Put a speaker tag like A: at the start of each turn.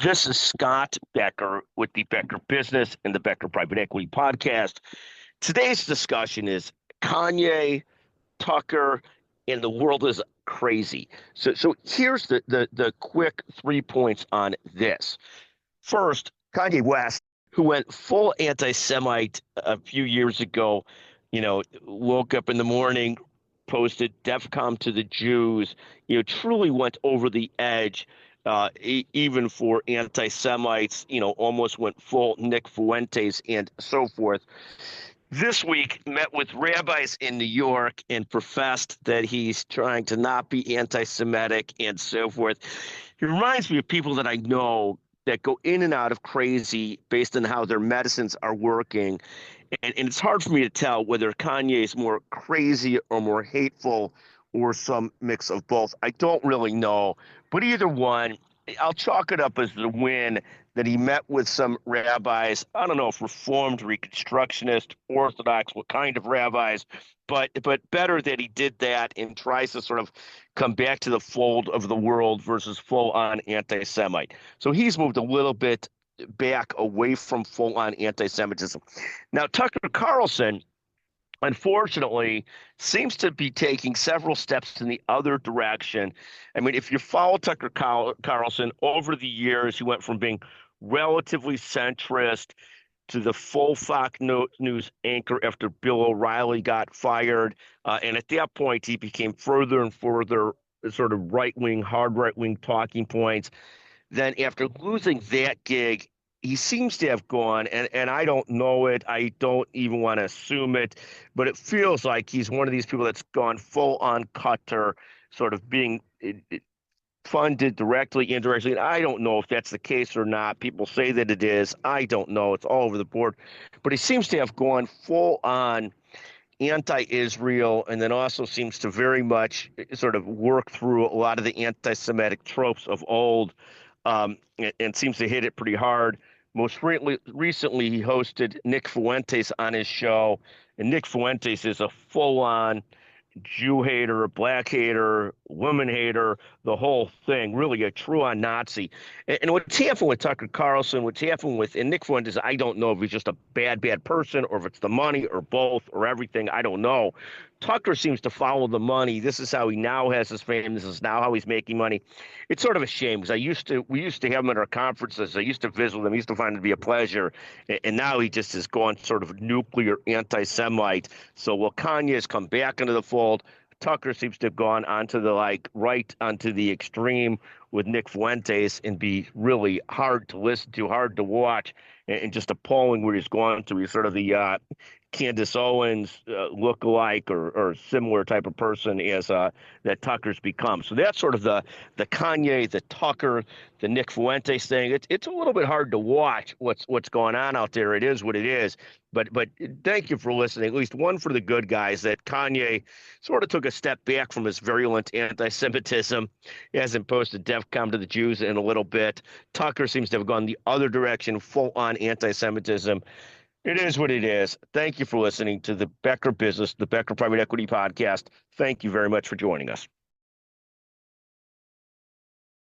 A: This is Scott Becker with the Becker Business and the Becker Private Equity Podcast. Today's discussion is Kanye, Tucker, and the world is crazy. So here's the quick 3 points on this. First, Kanye West, who went full anti-Semite a few years ago, woke up in the morning, posted DEFCON to the Jews, truly went over the edge. Even for anti-Semites, almost went full Nick Fuentes and so forth. This week met with rabbis in New York and professed that he's trying to not be anti-Semitic and so forth. He reminds me of people that I know that go in and out of crazy based on how their medicines are working. And it's hard for me to tell whether Kanye is more crazy or more hateful or some mix of both. I don't really know. But either one, I'll chalk it up as the win that he met with some rabbis. I don't know if Reformed, Reconstructionist, Orthodox, what kind of rabbis, but better that he did that and tries to sort of come back to the fold of the world versus full-on anti-Semite. So he's moved a little bit back away from full-on anti-Semitism. Now, Tucker Carlson, unfortunately, seems to be taking several steps in the other direction. I mean, if you follow Tucker Carlson over the years, he went from being relatively centrist to the full Fox News anchor after Bill O'Reilly got fired. And at that point, he became further and further sort of right-wing, hard right-wing talking points. Then after losing that gig, he seems to have gone, and I don't know it. I don't even want to assume it, but it feels like he's one of these people that's gone full on Qatar, sort of being funded directly, indirectly. And I don't know if that's the case or not. People say that it is. I don't know. It's all over the board. But he seems to have gone full on anti-Israel, and then also seems to very much sort of work through a lot of the anti-Semitic tropes of old, and seems to hit it pretty hard. Most recently, he hosted Nick Fuentes on his show, and Nick Fuentes is a full-on Jew hater, black hater, woman hater, the whole thing, really a true-on Nazi. And what's happened with Tucker Carlson, what's happened with and Nick Fuentes, I don't know if he's just a bad person or if it's the money or both or everything. I don't know. Tucker seems to follow the money. This is how he now has his fame. This is now how he's making money. It's sort of a shame because we used to have him at our conferences. I used to visit him. I used to find it to be a pleasure. And now he just has gone sort of nuclear anti-Semite. So while Kanye has come back into the fold, Tucker seems to have gone onto the right onto the extreme with Nick Fuentes and be really hard to listen to, hard to watch, and just appalling where he's gone to. He's sort of the Candace Owens look-alike or similar type of person as that Tucker's become. So that's sort of the Kanye, the Tucker, the Nick Fuentes thing. It's a little bit hard to watch what's going on out there. It is what it is. But thank you for listening. At least one for the good guys, that Kanye sort of took a step back from his virulent anti-Semitism. He hasn't posted DEFCON to the Jews in a little bit. Tucker seems to have gone the other direction, full-on anti-Semitism. It is what it is. Thank you for listening to the Becker Business, the Becker Private Equity Podcast. Thank you very much for joining us.